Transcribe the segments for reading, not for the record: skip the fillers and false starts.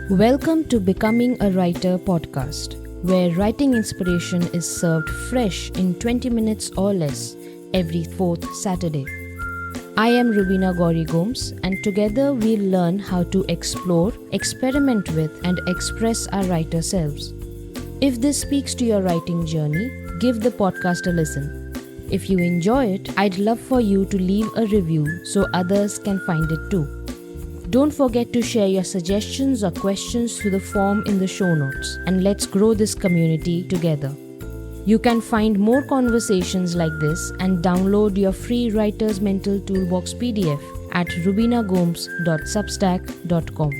Welcome to Becoming a Writer podcast, where writing inspiration is served fresh in 20 minutes or less every fourth Saturday. I am Rubina Gauri Gomes, and together we'll learn how to explore, experiment with, and express our writer selves. If this speaks to your writing journey, give the podcast a listen. If you enjoy it, I'd love for you to leave a review so others can find it too. Don't forget to share your suggestions or questions through the form in the show notes, and let's grow this community together. You can find more conversations like this and download your free Writer's Mental Toolbox PDF at rubinagomes.substack.com.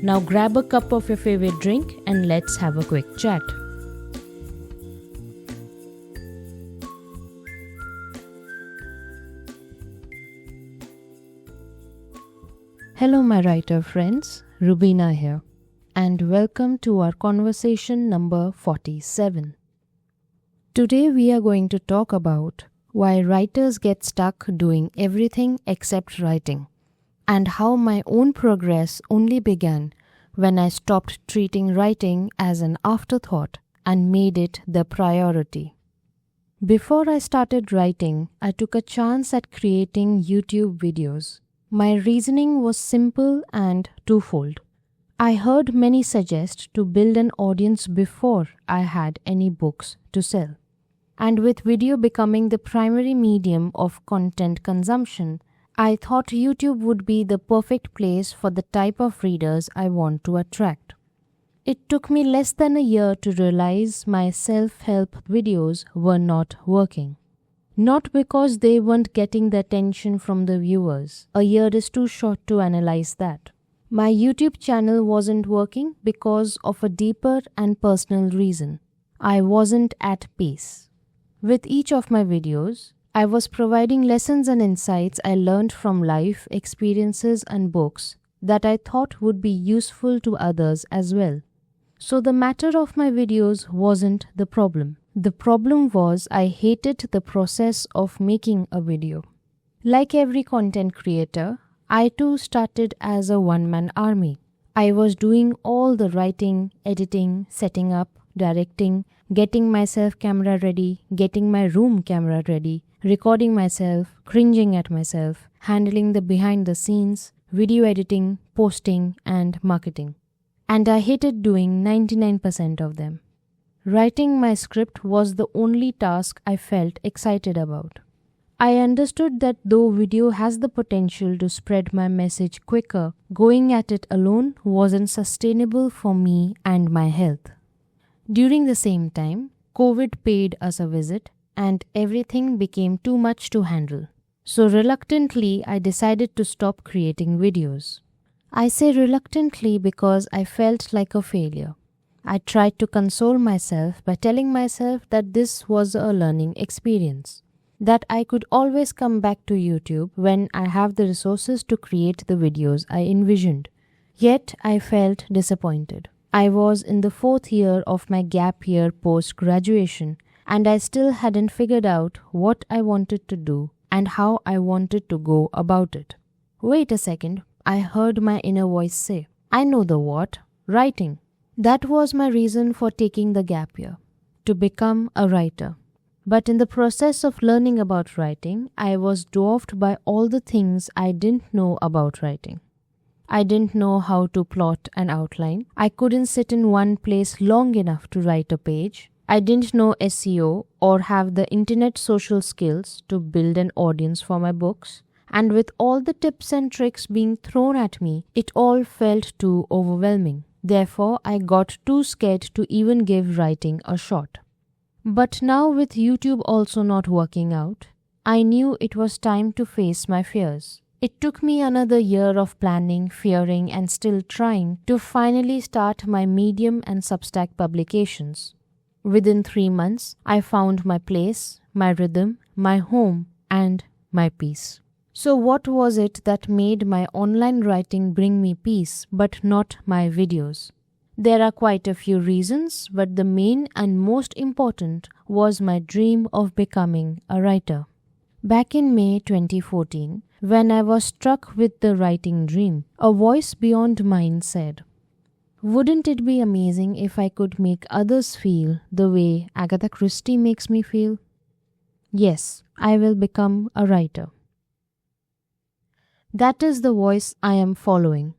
Now grab a cup of your favorite drink and let's have a quick chat. Hello my writer friends, Rubina here, and welcome to our conversation number 47. Today we are going to talk about why writers get stuck doing everything except writing, and how my own progress only began when I stopped treating writing as an afterthought and made it the priority. Before I started writing, I took a chance at creating YouTube videos. My reasoning was simple and twofold. I heard many suggest to build an audience before I had any books to sell. And with video becoming the primary medium of content consumption, I thought YouTube would be the perfect place for the type of readers I want to attract. It took me less than a year to realize my self-help videos were not working. Not because they weren't getting the attention from the viewers. A year is too short to analyze that. My YouTube channel wasn't working because of a deeper and personal reason. I wasn't at peace. With each of my videos, I was providing lessons and insights I learned from life, experiences and books that I thought would be useful to others as well. So the matter of my videos wasn't the problem. The problem was I hated the process of making a video. Like every content creator, I too started as a one-man army. I was doing all the writing, editing, setting up, directing, getting myself camera ready, getting my room camera ready, recording myself, cringing at myself, handling the behind the scenes, video editing, posting, and marketing. And I hated doing 99% of them. Writing my script was the only task I felt excited about. I understood that though video has the potential to spread my message quicker, going at it alone wasn't sustainable for me and my health. During the same time, COVID paid us a visit and everything became too much to handle. So reluctantly, I decided to stop creating videos. I say reluctantly because I felt like a failure. I tried to console myself by telling myself that this was a learning experience, that I could always come back to YouTube when I have the resources to create the videos I envisioned. Yet I felt disappointed. I was in the 4th year of my gap year post-graduation and I still hadn't figured out what I wanted to do and how I wanted to go about it. Wait a second, I heard my inner voice say, I know the what, writing. That was my reason for taking the gap year, to become a writer. But in the process of learning about writing, I was dwarfed by all the things I didn't know about writing. I didn't know how to plot an outline. I couldn't sit in one place long enough to write a page. I didn't know SEO or have the internet social skills to build an audience for my books. And with all the tips and tricks being thrown at me, it all felt too overwhelming. Therefore, I got too scared to even give writing a shot. But now with YouTube also not working out, I knew it was time to face my fears. It took me another year of planning, fearing and still trying to finally start my Medium and Substack publications. Within 3 months, I found my place, my rhythm, my home and my peace. So what was it that made my online writing bring me peace but not my videos? There are quite a few reasons, but the main and most important was my dream of becoming a writer. Back in May 2014, when I was struck with the writing dream, a voice beyond mine said, Wouldn't it be amazing if I could make others feel the way Agatha Christie makes me feel? Yes, I will become a writer. That is the voice I am following.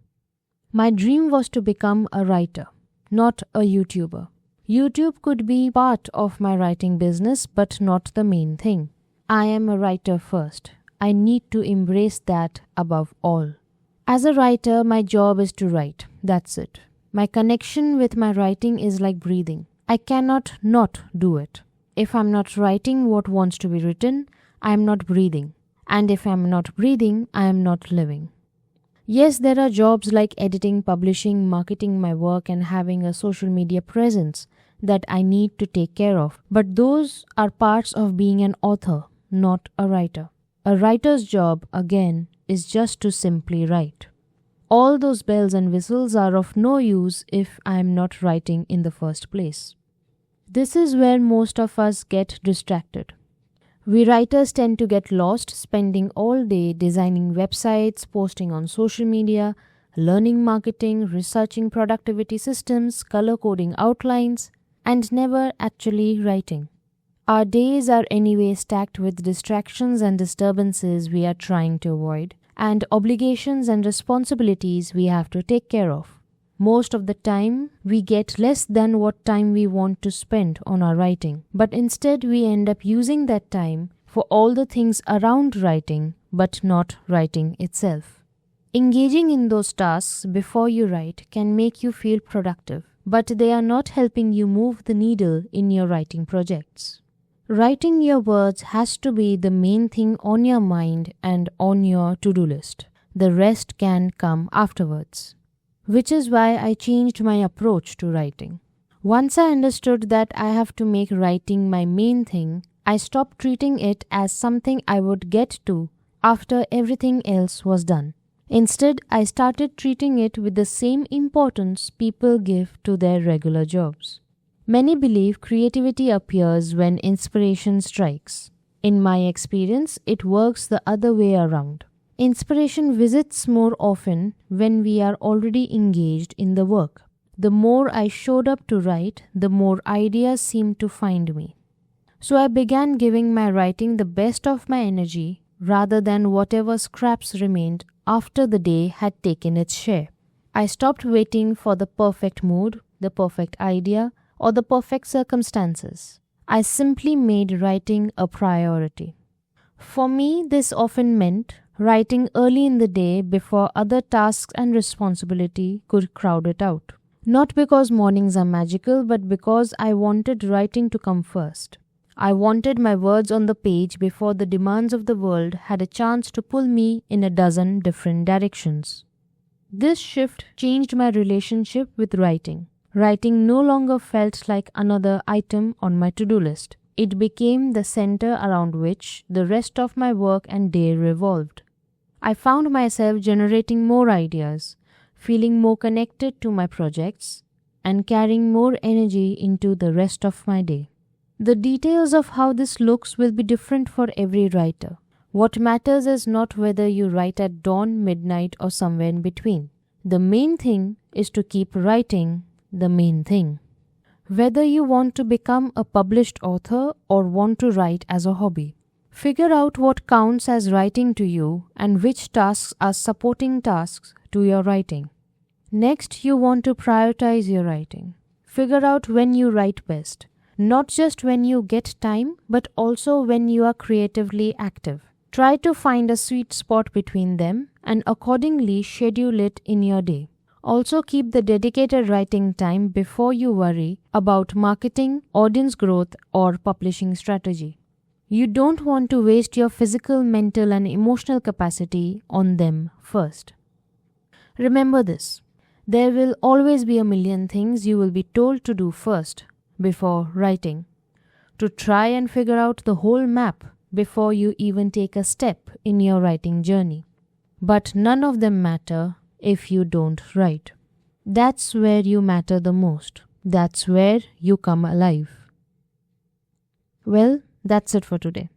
My dream was to become a writer, not a YouTuber. YouTube could be part of my writing business, but not the main thing. I am a writer first. I need to embrace that above all. As a writer, my job is to write. That's it. My connection with my writing is like breathing. I cannot not do it. If I'm not writing what wants to be written, I am not breathing. And if I'm not breathing, I am not living. Yes, there are jobs like editing, publishing, marketing my work, and having a social media presence that I need to take care of. But those are parts of being an author, not a writer. A writer's job, again, is just to simply write. All those bells and whistles are of no use if I am not writing in the first place. This is where most of us get distracted. We writers tend to get lost spending all day designing websites, posting on social media, learning marketing, researching productivity systems, color coding outlines, and never actually writing. Our days are anyway stacked with distractions and disturbances we are trying to avoid, and obligations and responsibilities we have to take care of. Most of the time, we get less than what time we want to spend on our writing, but instead we end up using that time for all the things around writing, but not writing itself. Engaging in those tasks before you write can make you feel productive, but they are not helping you move the needle in your writing projects. Writing your words has to be the main thing on your mind and on your to-do list. The rest can come afterwards. Which is why I changed my approach to writing. Once I understood that I have to make writing my main thing, I stopped treating it as something I would get to after everything else was done. Instead, I started treating it with the same importance people give to their regular jobs. Many believe creativity appears when inspiration strikes. In my experience, it works the other way around. Inspiration visits more often when we are already engaged in the work. The more I showed up to write, the more ideas seemed to find me. So I began giving my writing the best of my energy rather than whatever scraps remained after the day had taken its share. I stopped waiting for the perfect mood, the perfect idea, or the perfect circumstances. I simply made writing a priority. For me, this often meant writing early in the day before other tasks and responsibility could crowd it out. Not because mornings are magical, but because I wanted writing to come first. I wanted my words on the page before the demands of the world had a chance to pull me in a dozen different directions. This shift changed my relationship with writing. Writing no longer felt like another item on my to-do list. It became the center around which the rest of my work and day revolved. I found myself generating more ideas, feeling more connected to my projects, and carrying more energy into the rest of my day. The details of how this looks will be different for every writer. What matters is not whether you write at dawn, midnight, or somewhere in between. The main thing is to keep writing the main thing. Whether you want to become a published author or want to write as a hobby, figure out what counts as writing to you and which tasks are supporting tasks to your writing. Next, you want to prioritize your writing. Figure out when you write best, not just when you get time, but also when you are creatively active. Try to find a sweet spot between them and accordingly schedule it in your day. Also keep the dedicated writing time before you worry about marketing, audience growth, or publishing strategy. You don't want to waste your physical, mental, and emotional capacity on them first. Remember this, there will always be a million things you will be told to do first before writing. To try and figure out the whole map before you even take a step in your writing journey. But none of them matter if you don't write. That's where you matter the most. That's where you come alive. Well, that's it for today.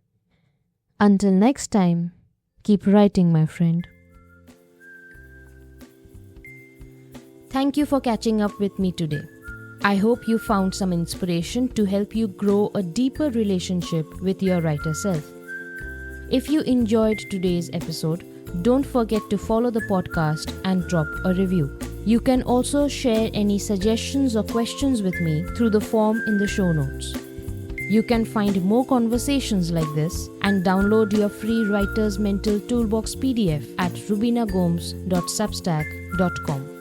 Until next time, keep writing, my friend. Thank you for catching up with me today. I hope you found some inspiration to help you grow a deeper relationship with your writer self. If you enjoyed today's episode, don't forget to follow the podcast and drop a review. You can also share any suggestions or questions with me through the form in the show notes. You can find more conversations like this and download your free Writer's Mental Toolbox PDF at rubinagomes.substack.com.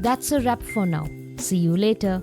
That's a wrap for now. See you later.